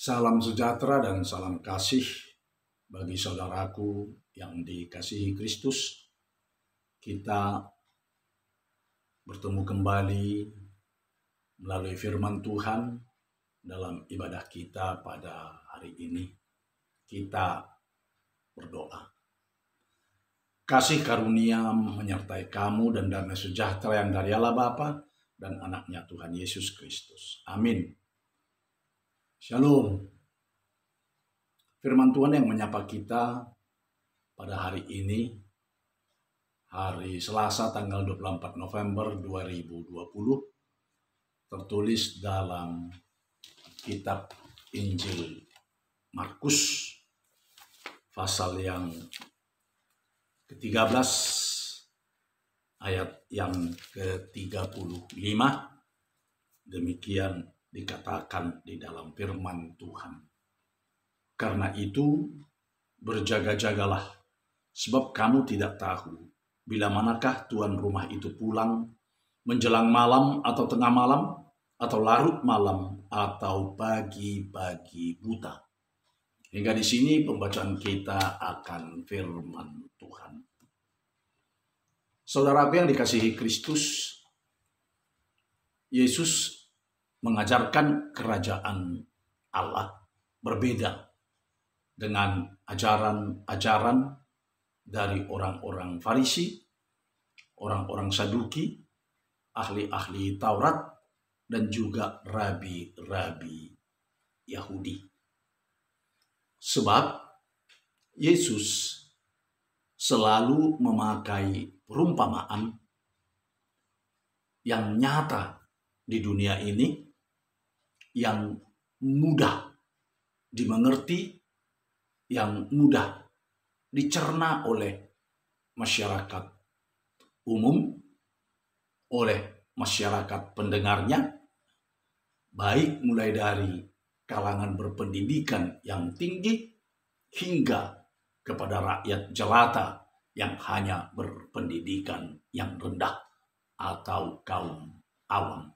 Salam sejahtera dan salam kasih bagi saudaraku yang dikasihi Kristus. Kita bertemu kembali melalui firman Tuhan dalam ibadah kita pada hari ini. Kita berdoa. Kasih karunia menyertai kamu dan damai sejahtera yang dari Allah Bapa dan anaknya Tuhan Yesus Kristus. Amin. Shalom. Firman Tuhan yang menyapa kita pada hari ini, hari Selasa tanggal 24 November 2020, tertulis dalam kitab Injil Markus, pasal yang ke-13, ayat yang ke-35, demikian dikatakan di dalam firman Tuhan. Karena itu, berjaga-jagalah, sebab kamu tidak tahu bila manakah tuan rumah itu pulang, menjelang malam atau tengah malam, atau larut malam, atau pagi-pagi buta. Hingga di sini pembacaan kita akan firman Tuhan. Saudaraku yang dikasihi Kristus, Yesus mengajarkan kerajaan Allah berbeda dengan ajaran-ajaran dari orang-orang Farisi, orang-orang Saduki, ahli-ahli Taurat, dan juga rabi-rabi Yahudi. Sebab Yesus selalu memakai perumpamaan yang nyata di dunia ini, yang mudah dimengerti, yang mudah dicerna oleh masyarakat umum, oleh masyarakat pendengarnya, baik mulai dari kalangan berpendidikan yang tinggi hingga kepada rakyat jelata yang hanya berpendidikan yang rendah atau kaum awam.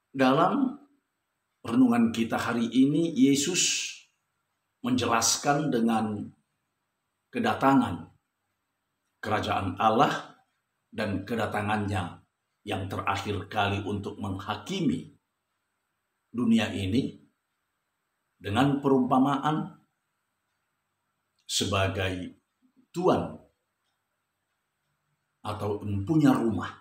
Dalam renungan kita hari ini, Yesus menjelaskan dengan kedatangan kerajaan Allah dan kedatangannya yang terakhir kali untuk menghakimi dunia ini dengan perumpamaan sebagai tuan atau empunya rumah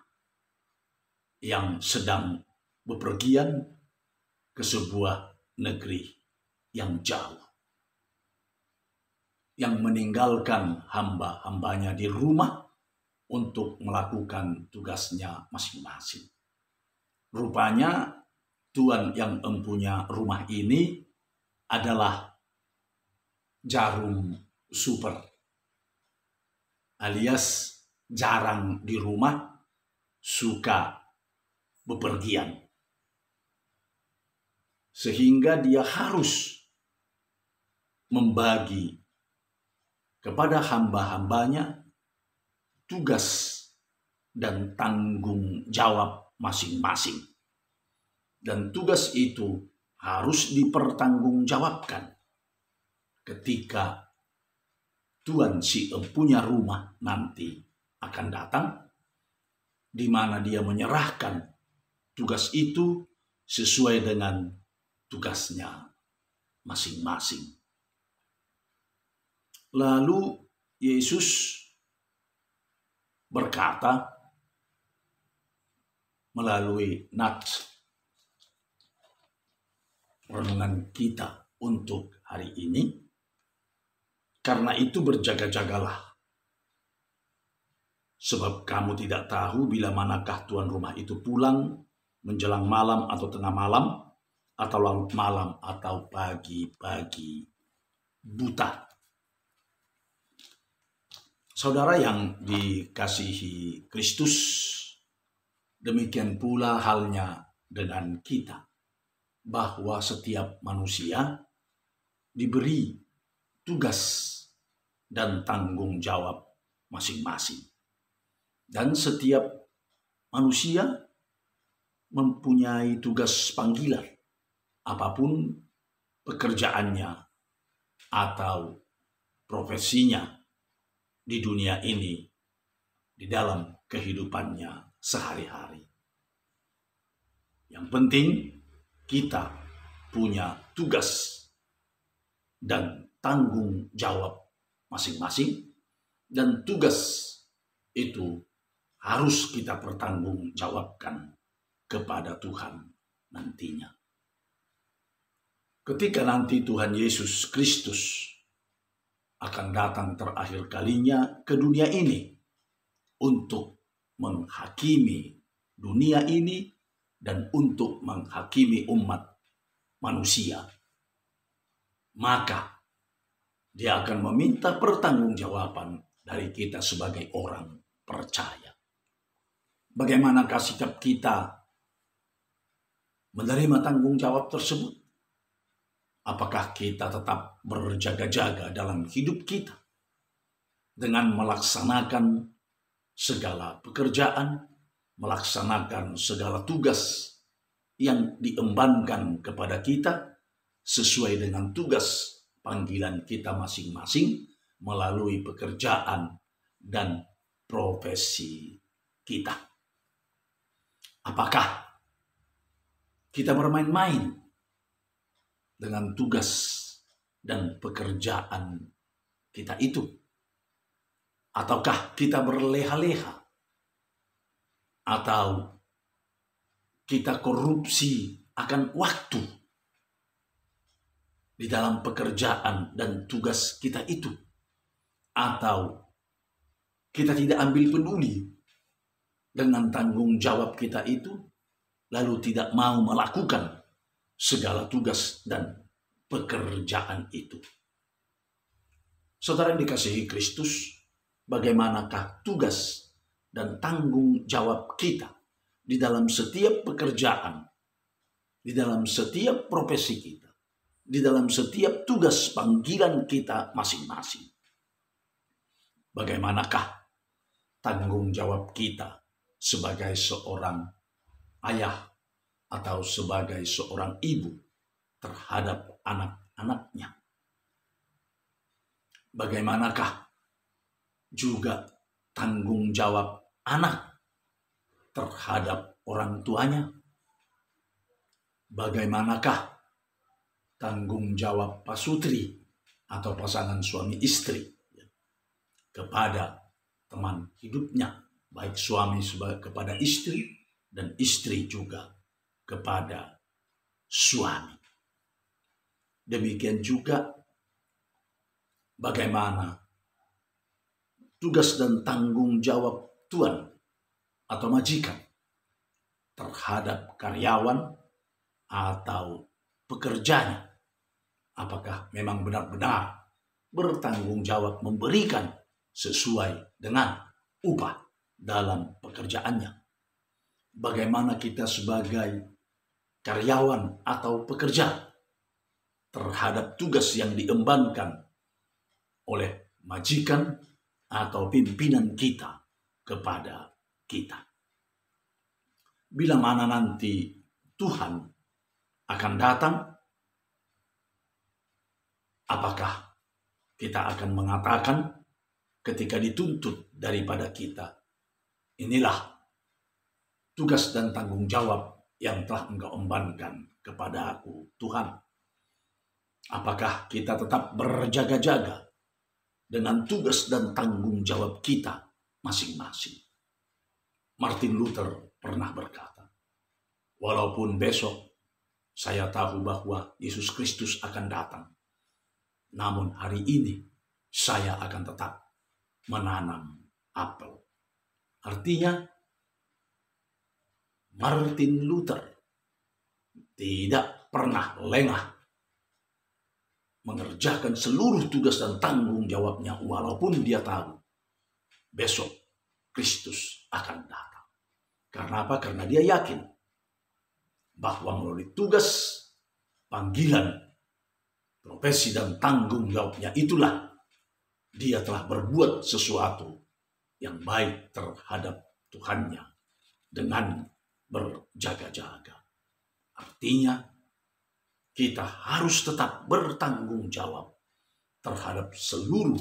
yang sedang bepergian ke sebuah negeri yang jauh, yang meninggalkan hamba-hambanya di rumah untuk melakukan tugasnya masing-masing. Rupanya tuan yang empunya rumah ini adalah jarum super, alias jarang di rumah, suka bepergian. Sehingga dia harus membagi kepada hamba-hambanya tugas dan tanggung jawab masing-masing. Dan tugas itu harus dipertanggungjawabkan ketika tuan si empunya rumah nanti akan datang, di mana dia menyerahkan tugas itu sesuai dengan tugasnya masing-masing. Lalu Yesus berkata melalui nats renungan kita untuk hari ini, karena itu berjaga-jagalah, sebab kamu tidak tahu bila manakah tuan rumah itu pulang, menjelang malam atau tengah malam, atau larut malam, atau pagi-pagi buta. Saudara yang dikasihi Kristus, demikian pula halnya dengan kita, bahwa setiap manusia diberi tugas dan tanggung jawab masing-masing. Dan setiap manusia mempunyai tugas panggilan apapun pekerjaannya atau profesinya di dunia ini, di dalam kehidupannya sehari-hari. Yang penting kita punya tugas dan tanggung jawab masing-masing, dan tugas itu harus kita pertanggungjawabkan kepada Tuhan nantinya. Ketika nanti Tuhan Yesus Kristus akan datang terakhir kalinya ke dunia ini untuk menghakimi dunia ini dan untuk menghakimi umat manusia, maka dia akan meminta pertanggungjawaban dari kita sebagai orang percaya. Bagaimanakah sikap kita menerima tanggung jawab tersebut? Apakah kita tetap berjaga-jaga dalam hidup kita dengan melaksanakan segala pekerjaan, melaksanakan segala tugas yang diembankan kepada kita sesuai dengan tugas panggilan kita masing-masing melalui pekerjaan dan profesi kita? Apakah kita bermain-main dengan tugas dan pekerjaan kita itu? Ataukah kita berleha-leha? Atau kita korupsi akan waktu di dalam pekerjaan dan tugas kita itu? Atau kita tidak ambil peduli dengan tanggung jawab kita itu, lalu tidak mau melakukan segala tugas dan pekerjaan itu? Saudara yang dikasihi Kristus, bagaimanakah tugas dan tanggung jawab kita di dalam setiap pekerjaan, di dalam setiap profesi kita, di dalam setiap tugas panggilan kita masing-masing? Bagaimanakah tanggung jawab kita sebagai seorang ayah atau sebagai seorang ibu terhadap anak-anaknya? Bagaimanakah juga tanggung jawab anak terhadap orang tuanya? Bagaimanakah tanggung jawab pasutri atau pasangan suami istri kepada teman hidupnya, baik suami kepada istri dan istri juga kepada suami? Demikian juga bagaimana tugas dan tanggung jawab tuan atau majikan terhadap karyawan atau pekerjanya? Apakah memang benar-benar bertanggung jawab memberikan sesuai dengan upah dalam pekerjaannya? Bagaimana kita sebagai karyawan atau pekerja terhadap tugas yang diembankan oleh majikan atau pimpinan kita kepada kita? Bila mana nanti Tuhan akan datang, apakah kita akan mengatakan ketika dituntut daripada kita, inilah tugas dan tanggung jawab yang telah Engkau embankan kepada aku, Tuhan? Apakah kita tetap berjaga-jaga dengan tugas dan tanggung jawab kita masing-masing? Martin Luther pernah berkata, walaupun besok saya tahu bahwa Yesus Kristus akan datang, namun hari ini saya akan tetap menanam apel. Artinya, Martin Luther tidak pernah lengah mengerjakan seluruh tugas dan tanggung jawabnya walaupun dia tahu besok Kristus akan datang. Karena apa? Karena dia yakin bahwa melalui tugas, panggilan, profesi dan tanggung jawabnya itulah dia telah berbuat sesuatu yang baik terhadap Tuhannya dengan berjaga-jaga. Artinya kita harus tetap bertanggung jawab terhadap seluruh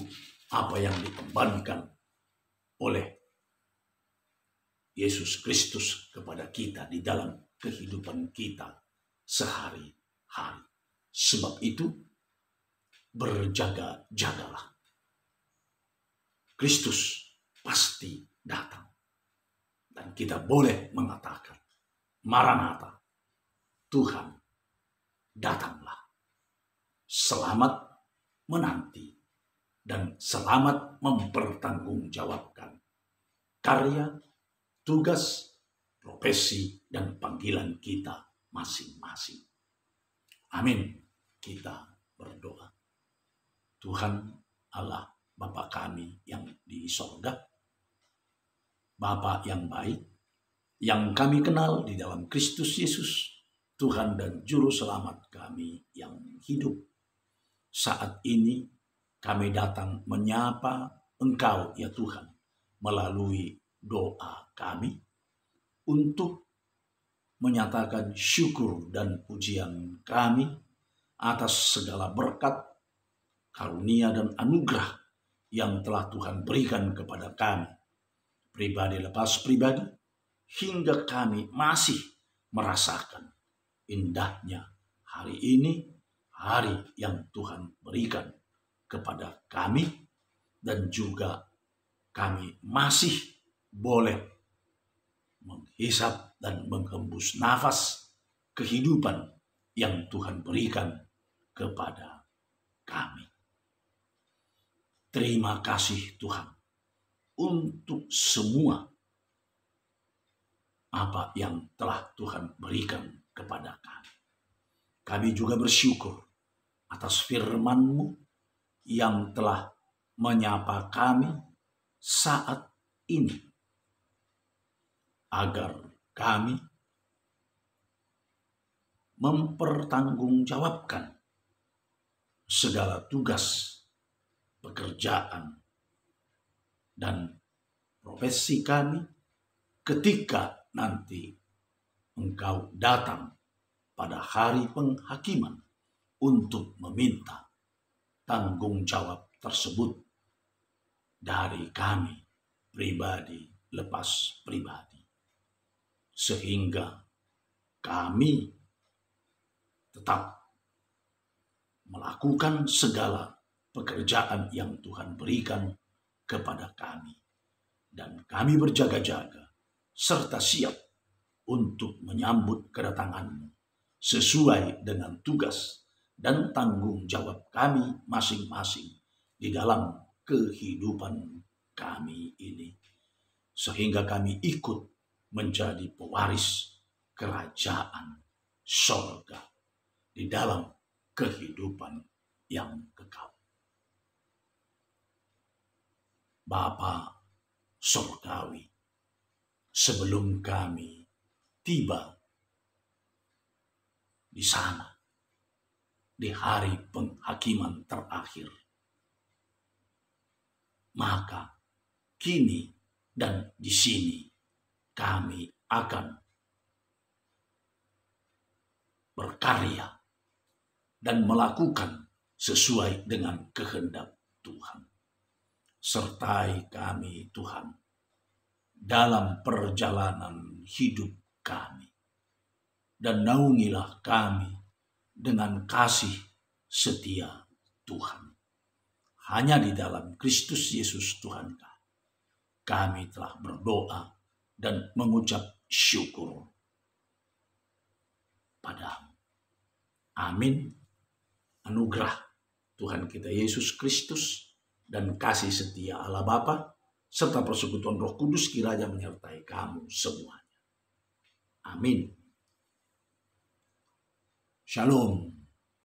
apa yang diembankan oleh Yesus Kristus kepada kita di dalam kehidupan kita sehari-hari. Sebab itu, berjaga-jagalah. Kristus pasti datang. Dan kita boleh mengatakan, Maranatha, Tuhan, datanglah. Selamat menanti dan selamat mempertanggungjawabkan karya, tugas, profesi, dan panggilan kita masing-masing. Amin. Kita berdoa. Tuhan Allah Bapa kami yang di sorga, Bapa yang baik, yang kami kenal di dalam Kristus Yesus, Tuhan dan Juru Selamat kami yang hidup. Saat ini kami datang menyapa Engkau ya Tuhan melalui doa kami untuk menyatakan syukur dan pujian kami atas segala berkat, karunia dan anugerah yang telah Tuhan berikan kepada kami, pribadi lepas pribadi, hingga kami masih merasakan indahnya hari ini, hari yang Tuhan berikan kepada kami, dan juga kami masih boleh menghisap dan menghembus nafas kehidupan yang Tuhan berikan kepada kami. Terima kasih Tuhan untuk semua apa yang telah Tuhan berikan kepada kami. Kami juga bersyukur atas firman-Mu yang telah menyapa kami saat ini, agar kami mempertanggungjawabkan segala tugas, pekerjaan, dan profesi kami ketika nanti Engkau datang pada hari penghakiman untuk meminta tanggung jawab tersebut dari kami pribadi lepas pribadi, sehingga kami tetap melakukan segala pekerjaan yang Tuhan berikan kepada kami, dan kami berjaga-jaga serta siap untuk menyambut kedatangan-Mu sesuai dengan tugas dan tanggung jawab kami masing-masing di dalam kehidupan kami ini, sehingga kami ikut menjadi pewaris kerajaan sorga di dalam kehidupan yang kekal. Bapa sorgawi, sebelum kami tiba di sana di hari penghakiman terakhir, maka kini dan di sini kami akan berkarya dan melakukan sesuai dengan kehendak Tuhan. Sertai kami Tuhan dalam perjalanan hidup kami, dan naungilah kami dengan kasih setia Tuhan. Hanya di dalam Kristus Yesus Tuhan kami telah berdoa dan mengucap syukur padamu. Amin. Anugerah Tuhan kita Yesus Kristus dan kasih setia Allah Bapa serta persekutuan Roh Kudus kiranya menyertai kamu semuanya. Amin. Shalom.